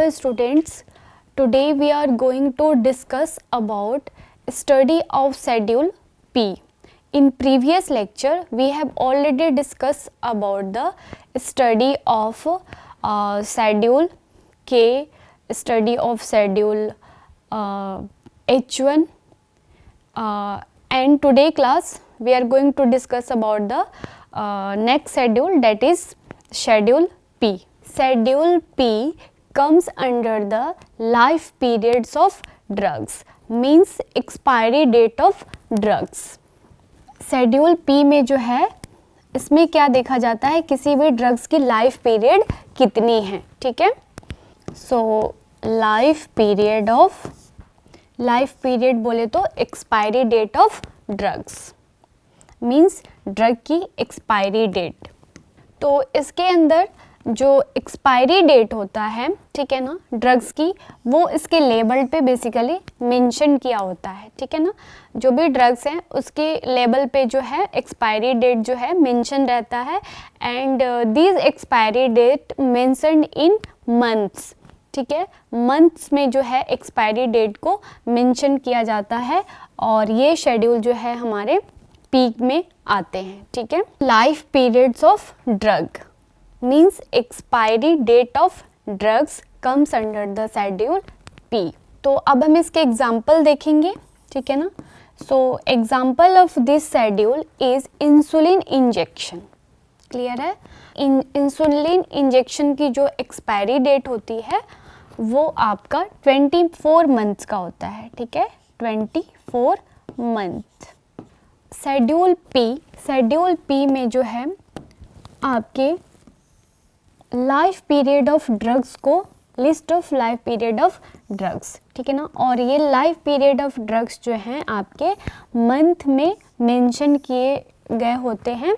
dear students, today we are going to discuss about study of schedule P. In previous lecture we have already discussed about the study of schedule K, study of schedule H1 and today class we are going to discuss about the next schedule, that is schedule P. Schedule P comes under the life periods of drugs, means expiry date of drugs. Schedule P में जो है इसमें क्या देखा जाता है, किसी भी ड्रग्स की लाइफ पीरियड कितनी है, ठीक है. सो लाइफ पीरियड बोले तो expiry date of drugs, means drug की एक्सपायरी डेट. तो इसके अंदर जो एक्सपायरी डेट होता है, ठीक है ना, ड्रग्स की, वो इसके लेबल पे बेसिकली मेंशन किया होता है, ठीक है ना. जो भी ड्रग्स हैं उसके लेबल पे जो है एक्सपायरी डेट जो है मेंशन रहता है. And these expiry date mentioned in months, ठीक है, मंथ्स में जो है एक्सपायरी डेट को मेंशन किया जाता है और ये शेड्यूल जो है हमारे पीक में आते हैं, ठीक है. Life periods of drug means expiry date of drugs comes under the schedule P. तो अब हम इसके एग्जाम्पल देखेंगे, ठीक है ना. So example of this schedule is insulin injection. Clear है. इंसुलिन इंजेक्शन की जो एक्सपायरी डेट होती है वो आपका 24 मंथ्स का होता है, ठीक है, 24 मंथ. शेड्यूल पी में जो है आपके लाइफ पीरियड ऑफ ड्रग्स को, list of life period of drugs, ठीक है ना. और ये लाइफ पीरियड ऑफ ड्रग्स जो हैं आपके मंथ में मेंशन किए गए होते हैं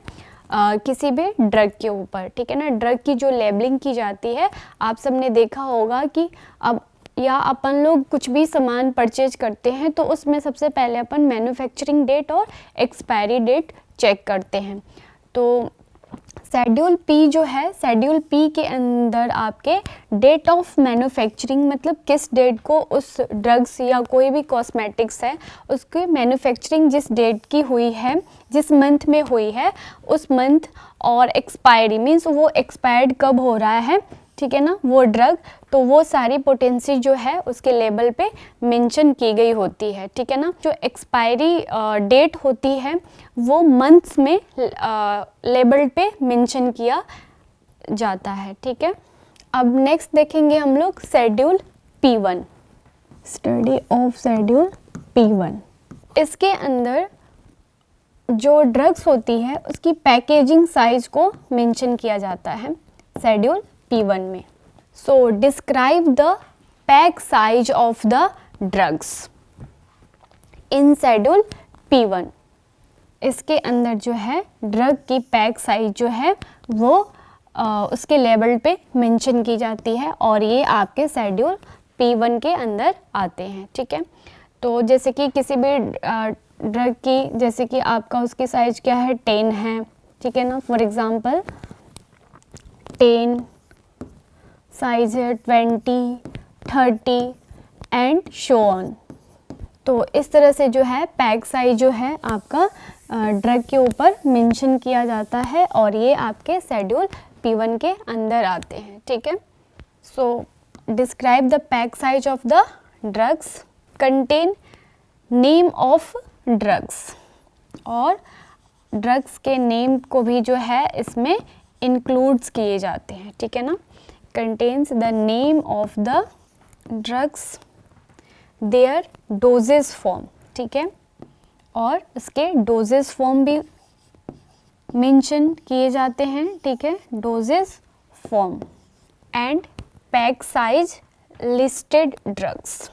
किसी भी ड्रग के ऊपर, ठीक है ना. ड्रग की जो लेबलिंग की जाती है, आप सबने देखा होगा कि अब या अपन लोग कुछ भी सामान परचेज करते हैं तो उसमें सबसे पहले अपन मैन्युफैक्चरिंग डेट और एक्सपायरी डेट चेक करते हैं. तो शेड्यूल पी जो है, शेड्यूल पी के अंदर आपके डेट ऑफ मैन्युफैक्चरिंग, मतलब किस डेट को उस ड्रग्स या कोई भी कॉस्मेटिक्स है उसकी मैन्युफैक्चरिंग जिस डेट की हुई है, जिस मंथ में हुई है उस मंथ, और एक्सपायरी मीन्स वो एक्सपायर्ड कब हो रहा है, ठीक है ना, वो ड्रग. तो वो सारी पोटेंसी जो है उसके लेबल पे मेंशन की गई होती है, ठीक है ना. जो एक्सपायरी डेट होती है वो मंथ्स में लेबल पे मेंशन किया जाता है, ठीक है. अब नेक्स्ट देखेंगे हम लोग schedule P1, study of schedule P1. इसके अंदर जो ड्रग्स होती है उसकी पैकेजिंग साइज को मेंशन किया जाता है शेड्यूल P1 में. So describe the pack size of the drugs in schedule P1. इसके अंदर जो है ड्रग की पैक साइज जो है वो उसके लेबल पे मेंशन की जाती है और ये आपके शेड्यूल P1 के अंदर आते हैं, ठीक है. तो जैसे कि किसी भी ड्रग की, जैसे कि आपका उसकी साइज क्या है, 10 है, ठीक है ना. फॉर एग्जांपल 10 साइज है, 20, 30 एंड शो ऑन. तो इस तरह से जो है पैक साइज जो है आपका ड्रग के ऊपर मेंशन किया जाता है और ये आपके शेड्यूल P1 के अंदर आते हैं, ठीक है. So describe the pack size of the drugs, content name of drugs, और ड्रग्स के नेम को भी जो है इसमें इंक्लूड्स किए जाते हैं, ठीक है ना. Contains the name of the drugs, their doses form, ठीक है, और इसके डोजेस फॉर्म भी मेंशन किए जाते हैं, ठीक है, doses form and pack size listed drugs.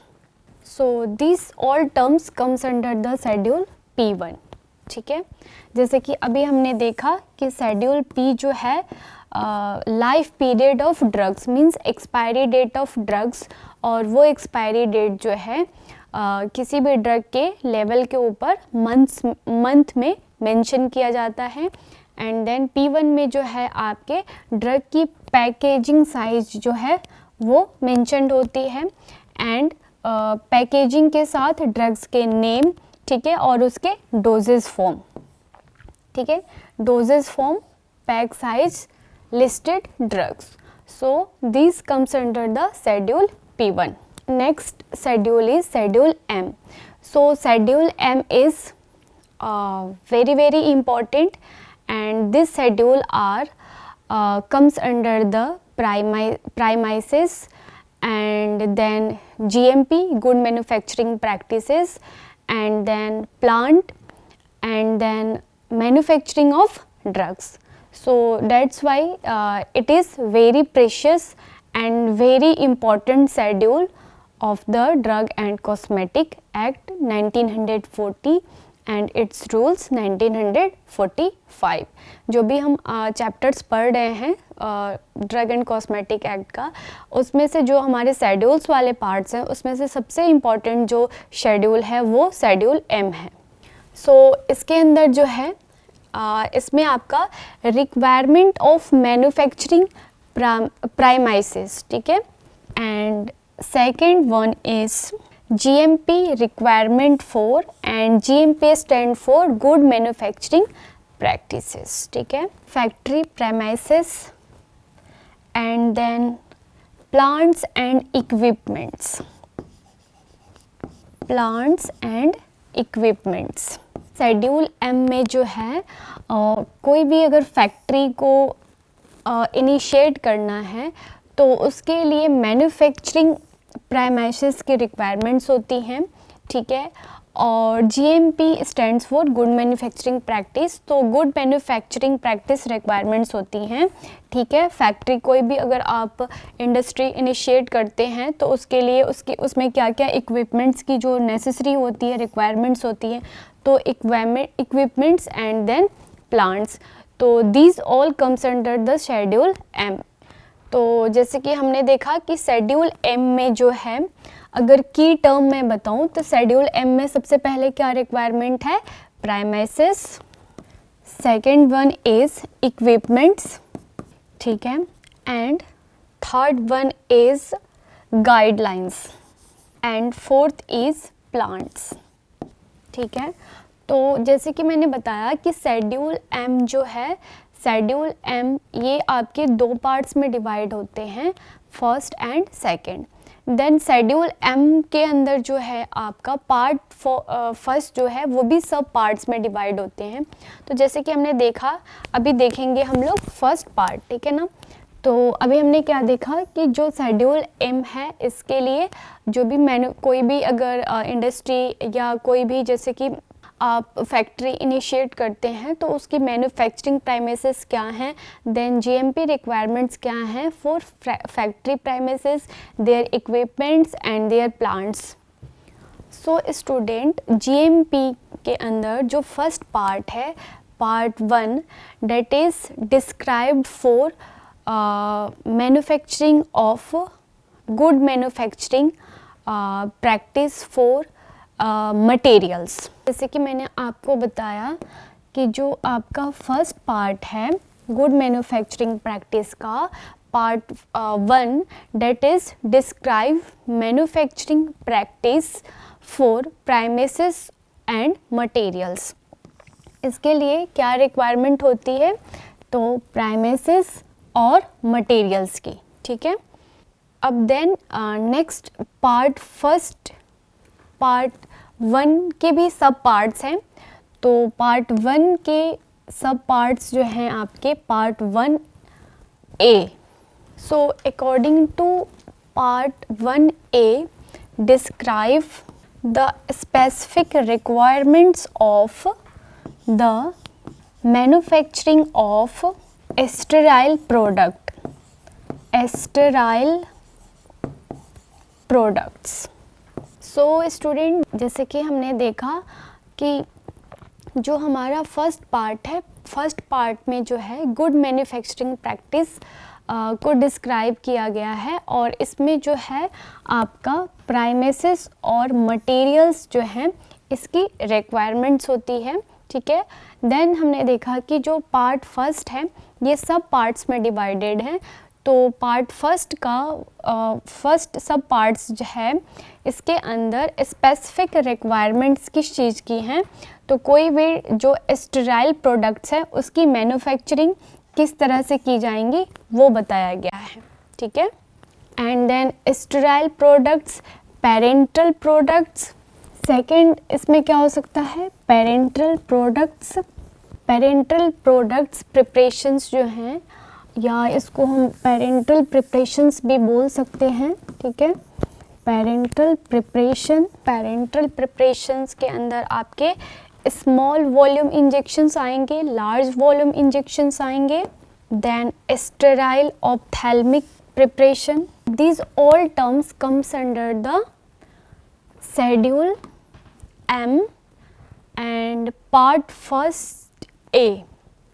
So this all terms comes under the schedule P1, ठीक है. जैसे कि अभी हमने देखा कि शेड्यूल P जो है life period of drugs means expiry date of drugs, और वो एक्सपायरी डेट जो है किसी भी ड्रग के लेवल के ऊपर मंथ में मेंशन किया जाता है. एंड देन P1 में जो है आपके ड्रग की पैकेजिंग साइज जो है वो मेंशन्ड होती है, एंड पैकेजिंग के साथ ड्रग्स के नेम, ठीक है, और उसके डोजेज फॉर्म, ठीक है, doses form, pack size, listed drugs. So these comes under the schedule P1. Next schedule is schedule M. So schedule M is very important, and this schedule are comes under the premises, and then GMP, good manufacturing practices, and then plant, and then manufacturing of drugs. So that's why it is very precious and very important schedule of the Drug and Cosmetic Act 1940 and its rules 1945. जो भी हम chapters पढ़ रहे हैं drug and cosmetic act का, उसमें से जो हमारे शेड्यूल्स वाले पार्ट्स हैं उसमें से सबसे इम्पॉर्टेंट जो शेड्यूल है वो शेड्यूल एम है. सो इसके अंदर जो है इसमें आपका रिक्वायरमेंट ऑफ मैन्युफैक्चरिंग प्राइमाइसेस, ठीक है, and second one is GMP requirement for, and GMP stand for good manufacturing practices, ठीक है, factory premises, and then plants and equipments, plants and equipments. Schedule M में जो है कोई भी अगर फैक्ट्री को इनिशिएट करना है तो उसके लिए मैन्युफैक्चरिंग प्राइमाइसेस की रिक्वायरमेंट्स होती हैं, ठीक है, और GMP stands for good manufacturing practice, तो गुड मैन्युफैक्चरिंग प्रैक्टिस रिक्वायरमेंट्स होती हैं, ठीक है. फैक्ट्री कोई भी अगर आप इंडस्ट्री इनिशिएट करते हैं तो उसके लिए उसमें क्या क्या इक्विपमेंट्स की जो नेसेसरी होती है, रिक्वायरमेंट्स होती है, तो इक्विपमेंट्स एंड देन प्लांट्स, तो these all comes under the schedule M. तो जैसे कि हमने देखा कि शेड्यूल एम में जो है अगर की टर्म मैं बताऊं तो शेड्यूल एम में सबसे पहले क्या रिक्वायरमेंट है, प्राइमाइसेस, सेकेंड वन इज इक्विपमेंट्स, ठीक है, and third one is guidelines, and fourth is plants, ठीक है. तो जैसे कि मैंने बताया कि शेड्यूल एम जो है, शेड्यूल एम ये आपके दो पार्ट्स में डिवाइड होते हैं, first and second. Then schedule M के अंदर जो है आपका पार्ट फर्स्ट जो है वो भी सब पार्ट्स में डिवाइड होते हैं. तो जैसे कि हमने देखा, अभी देखेंगे हम लोग फर्स्ट पार्ट, ठीक है ना. तो अभी हमने क्या देखा कि जो शेड्यूल एम है इसके लिए जो भी कोई भी अगर इंडस्ट्री या कोई भी जैसे कि आप फैक्ट्री इनिशिएट करते हैं तो उसकी मैन्युफैक्चरिंग प्राइमेसेस क्या हैं, देन जीएमपी रिक्वायरमेंट्स क्या हैं for factory premises, their equipments and their plants. So student, GMP के अंदर जो फर्स्ट पार्ट है, part 1, that is described for manufacturing of good manufacturing practice for materials. जैसे कि मैंने आपको बताया कि जो आपका फर्स्ट पार्ट है गुड मैन्युफैक्चरिंग प्रैक्टिस का, part 1 that is describe manufacturing practice for premises and materials. इसके लिए क्या रिक्वायरमेंट होती है, तो प्राइमेसेस और मटेरियल्स की, ठीक है. अब then next part, first part 1 के भी सब पार्ट्स हैं, तो पार्ट 1 के सब पार्ट्स जो हैं आपके part 1A. So according to part 1A describe the specific requirements of the manufacturing of sterile product, sterile products. So student, जैसे कि हमने देखा कि जो हमारा फर्स्ट पार्ट है, फर्स्ट पार्ट में जो है गुड मैन्युफैक्चरिंग प्रैक्टिस को डिस्क्राइब किया गया है, और इसमें जो है आपका प्राइमेसेस और मटेरियल्स जो हैं इसकी रिक्वायरमेंट्स होती है, ठीक है. देन हमने देखा कि जो पार्ट फर्स्ट है ये सब पार्ट्स में डिवाइडेड है, तो पार्ट फर्स्ट का फर्स्ट सब पार्ट्स जो है इसके अंदर स्पेसिफिक रिक्वायरमेंट्स किस चीज़ की हैं, तो कोई भी जो स्टेराइल प्रोडक्ट्स है उसकी मैन्युफैक्चरिंग किस तरह से की जाएंगी वो बताया गया है, ठीक है। And then sterile products, parental products, second इसमें क्या हो सकता है, parental products. Parental products preparations जो हैं, या इसको हम पेरेंटल प्रिपरेशंस भी बोल सकते हैं, ठीक है। पेरेंटल प्रिपरेशंस के अंदर आपके स्मॉल वॉल्यूम इंजेक्शंस आएंगे, लार्ज वॉल्यूम इंजेक्शंस आएंगे, then sterile ophthalmic preparation. These all terms comes under the schedule M and part first A,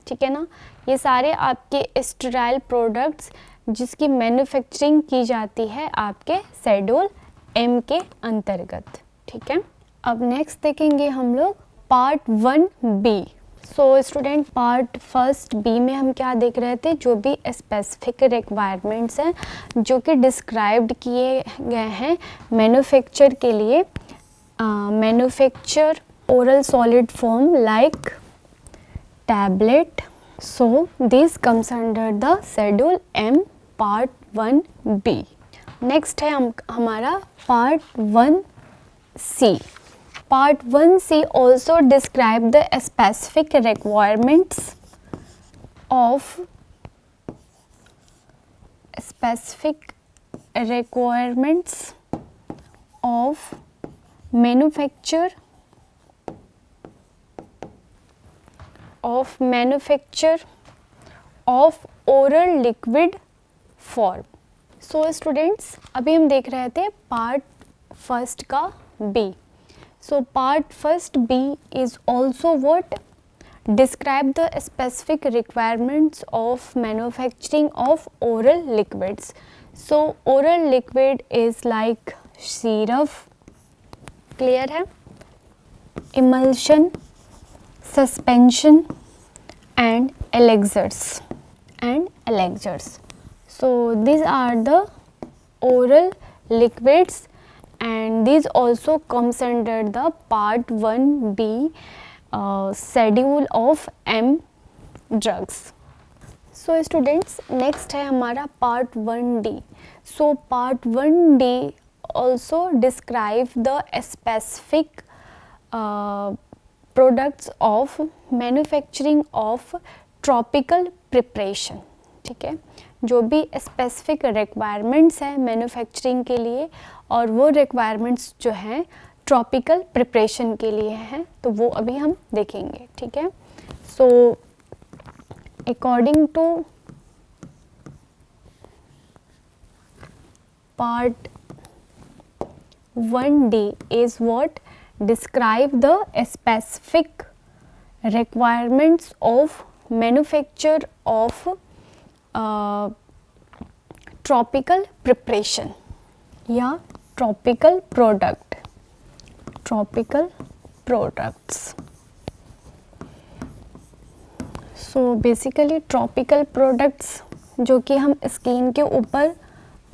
ठीक है ना। ये सारे आपके स्टेराइल प्रोडक्ट्स जिसकी मैन्युफैक्चरिंग की जाती है आपके शेड्यूल M के अंतर्गत, ठीक है। अब नेक्स्ट देखेंगे हम लोग part 1B। So student, part first B में हम क्या देख रहे थे, जो भी स्पेसिफिक रिक्वायरमेंट्स हैं जो कि डिस्क्राइब्ड किए गए हैं मैन्युफैक्चर के लिए, manufacture oral solid form like tablet. So this comes under the schedule M part 1B। Next है हमारा part 1C। Part 1C also describe the specific requirements of manufacture of oral liquid form। So students, अभी हम देख रहे थे part first का B। So part first B is also what? Describe the specific requirements of manufacturing of oral liquids. So oral liquid is like syrup, clear है, emulsion, suspension and elixirs So these are the oral liquids and these also comes under the part 1B schedule of M drugs। So students, next है हमारा part 1D। So part 1D also describe the specific products of manufacturing of tropical preparation, ठीक है। जो भी specific requirements हैं manufacturing के लिए और वो रिक्वायरमेंट्स जो हैं ट्रॉपिकल प्रिपरेशन के लिए हैं, तो वो अभी हम देखेंगे, ठीक है। So according to part 1D is what describe the specific requirements of manufacture of tropical preparation या tropical products. So basically tropical products जो कि हम स्किन के ऊपर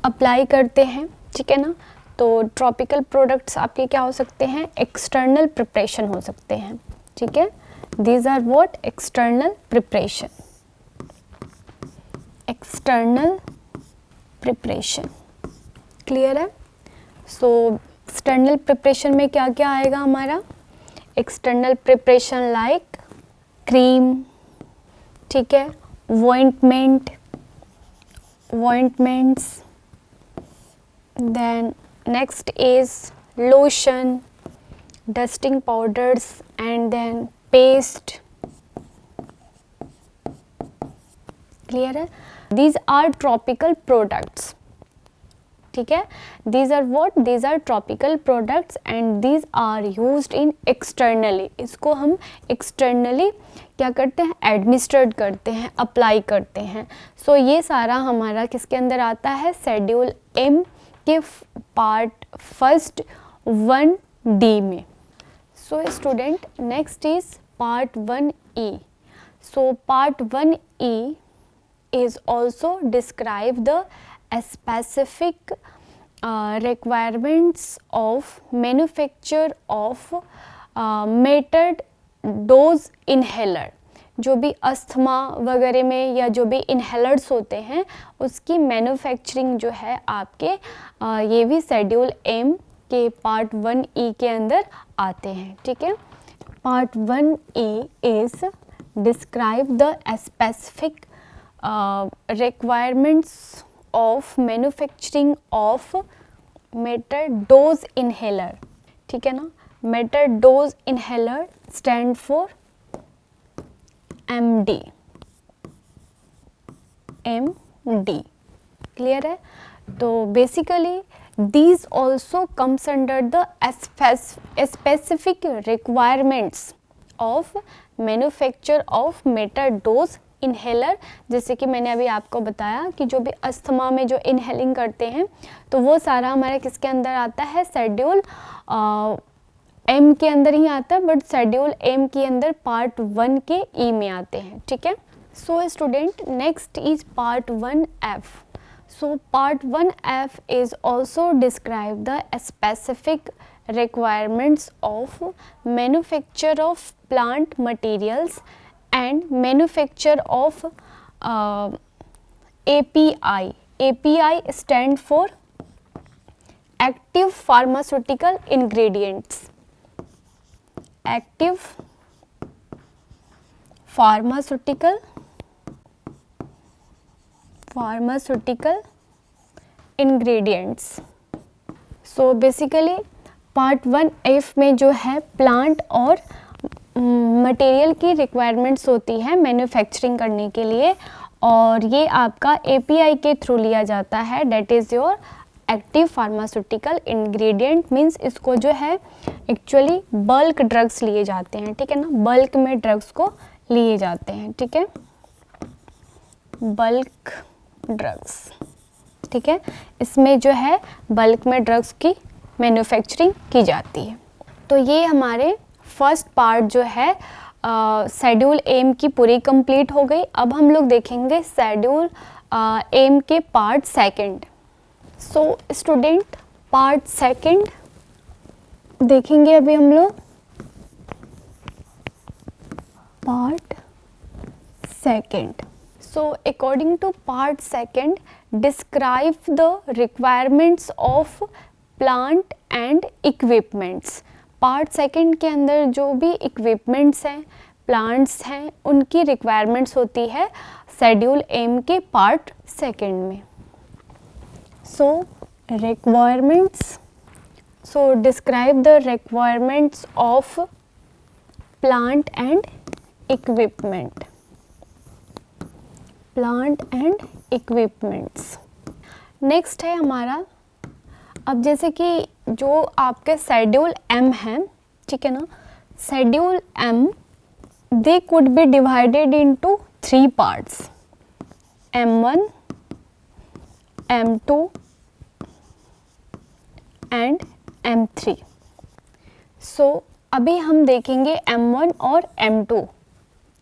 अप्लाई करते हैं, ठीक है ना। तो ट्रॉपिकल प्रोडक्ट्स आपके क्या हो सकते हैं, एक्सटर्नल प्रिपरेशन हो सकते हैं, ठीक है। These are what, external preparation, external preparation, clear है। सो एक्सटर्नल प्रिपरेशन में क्या क्या आएगा हमारा, एक्सटर्नल प्रिपरेशन लाइक क्रीम, ठीक है, ointments, then next is lotion, dusting powders and then paste, clear है। These are tropical products, ठीक है। These are what? These are tropical products and these are used in externally। इसको हम externally क्या करते हैं, एडमिनिस्ट्रेट करते हैं, अप्लाई करते हैं। सो ये सारा हमारा किसके अंदर आता है, शेड्यूल एम के पार्ट फर्स्ट 1D में। So student, next is part 1E। So part 1E is also describe the specific requirements of manufacture of metered dose inhaler. जो भी अस्थमा वगैरह में या जो भी इनहेलर्स होते हैं उसकी मैन्युफैक्चरिंग जो है आपके ये भी शेड्यूल एम के पार्ट 1E के अंदर आते हैं. ठीक है. Part 1E is describe the specific requirements of manufacturing of metered dose inhaler. ठीक है ना. metered dose inhaler stand for MD. Clear है. तो basically these also comes under the specific requirements of manufacture of metered dose inhaler. जैसे कि मैंने अभी आपको बताया कि जो भी अस्थमा में जो इनहेलिंग करते हैं तो वो सारा हमारे किसके अंदर आता है, शेड्यूल एम के अंदर ही आता है, बट शेड्यूल एम के अंदर पार्ट 1 के ई में आते हैं. ठीक है. So student, next is part 1F. So part 1F is also describe the specific requirements of manufacture of plant materials and manufacture of API. API stand for active pharmaceutical ingredients. Active pharmaceutical ingredients. So basically part 1F में जो है plant और material की requirements होती है manufacturing करने के लिए, और ये आपका API के थ्रू लिया जाता है. That is your active pharmaceutical ingredient. Means इसको जो है एक्चुअली बल्क ड्रग्स लिए जाते हैं. ठीक है ना. बल्क में ड्रग्स को लिए जाते हैं. ठीक है. Bulk drugs. ठीक है. इसमें जो है बल्क में ड्रग्स की मैन्युफैक्चरिंग की जाती है. तो ये हमारे फर्स्ट पार्ट जो है शेड्यूल एम की पूरी कंप्लीट हो गई. अब हम लोग देखेंगे शेड्यूल एम के part second. So student, part second देखेंगे अभी हम लोग. Part second. So according to part second, describe the requirements of plant and equipments. Part second के अंदर जो भी इक्विपमेंट्स हैं, प्लांट्स हैं, उनकी रिक्वायरमेंट्स होती है शेड्यूल एम के पार्ट सेकंड में. So requirements. So describe the requirements of plant and equipment. Plant and equipments. Next है हमारा, अब जैसे कि जो आपके शेड्यूल एम है, ठीक है ना. Schedule M they could be divided into 3 parts, M1, M2 and M3. सो अभी हम देखेंगे M1 और M2.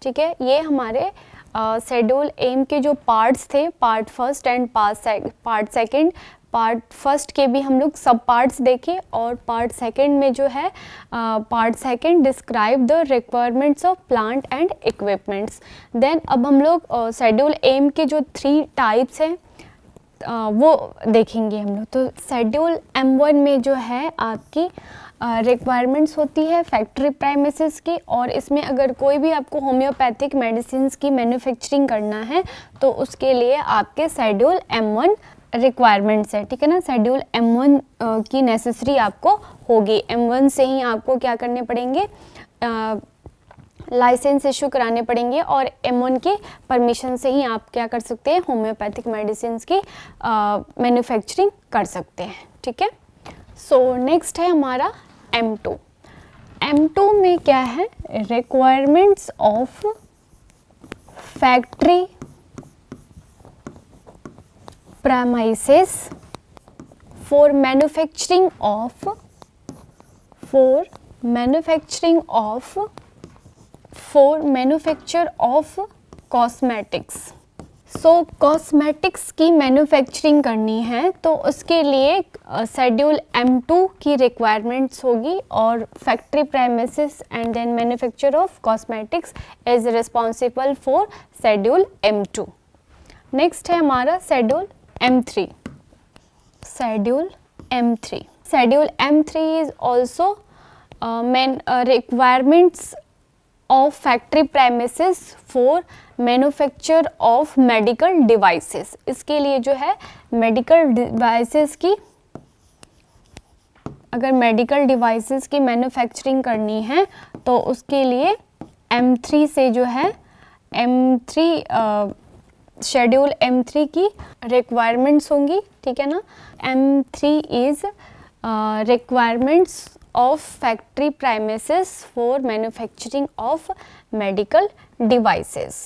ठीक है. ये हमारे शेड्यूल एम के जो पार्ट्स थे, part first and part second. Part first के भी हम लोग सब पार्ट्स देखे, और पार्ट सेकंड में जो है part second describe the requirements of plant and equipments. Then अब हम लोग शेड्यूल एम के जो 3 टाइप्स हैं वो देखेंगे हम लोग. तो शेड्यूल M1 में जो है आपकी रिक्वायरमेंट्स होती है फैक्ट्री प्राइमेसिस की, और इसमें अगर कोई भी आपको होम्योपैथिक मेडिसिन की मैन्युफैक्चरिंग करना है तो उसके लिए आपके शेड्यूल M1 रिक्वायरमेंट्स है. ठीक है ना. शेड्यूल M1 की नेसेसरी आपको होगी. M1 से ही आपको क्या करने पड़ेंगे, लाइसेंस इशू कराने पड़ेंगे, और M1 के परमिशन से ही आप क्या कर सकते हैं, होम्योपैथिक मेडिसिन की मैन्युफैक्चरिंग कर सकते हैं. ठीक है. सो नेक्स्ट है हमारा M2. M2 में क्या है, requirements of factory premises for manufacturing of cosmetics. So cosmetics की मैन्युफैक्चरिंग करनी है तो उसके लिए शेड्यूल M2 की रिक्वायरमेंट्स होगी और factory premises and then manufacture of cosmetics is responsible for schedule M2। Next है हमारा schedule M3। Schedule M3, schedule M3 is also requirements of factory premises for manufacture of medical devices। इसके लिए जो है medical devices की, अगर medical devices की manufacturing करनी है तो उसके लिए M3 से जो है M3 शेड्यूल M3 की रिक्वायरमेंट्स होंगी, ठीक है ना। M3 is requirements of factory premises for manufacturing of medical devices।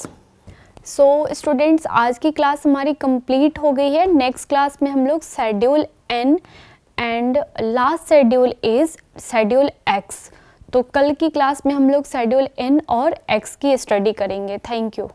So students, आज की क्लास हमारी कंप्लीट हो गई है। नेक्स्ट क्लास में हम लोग schedule N and last schedule is schedule X। तो कल की क्लास में हम लोग शेड्यूल N और X की स्टडी करेंगे। Thank you.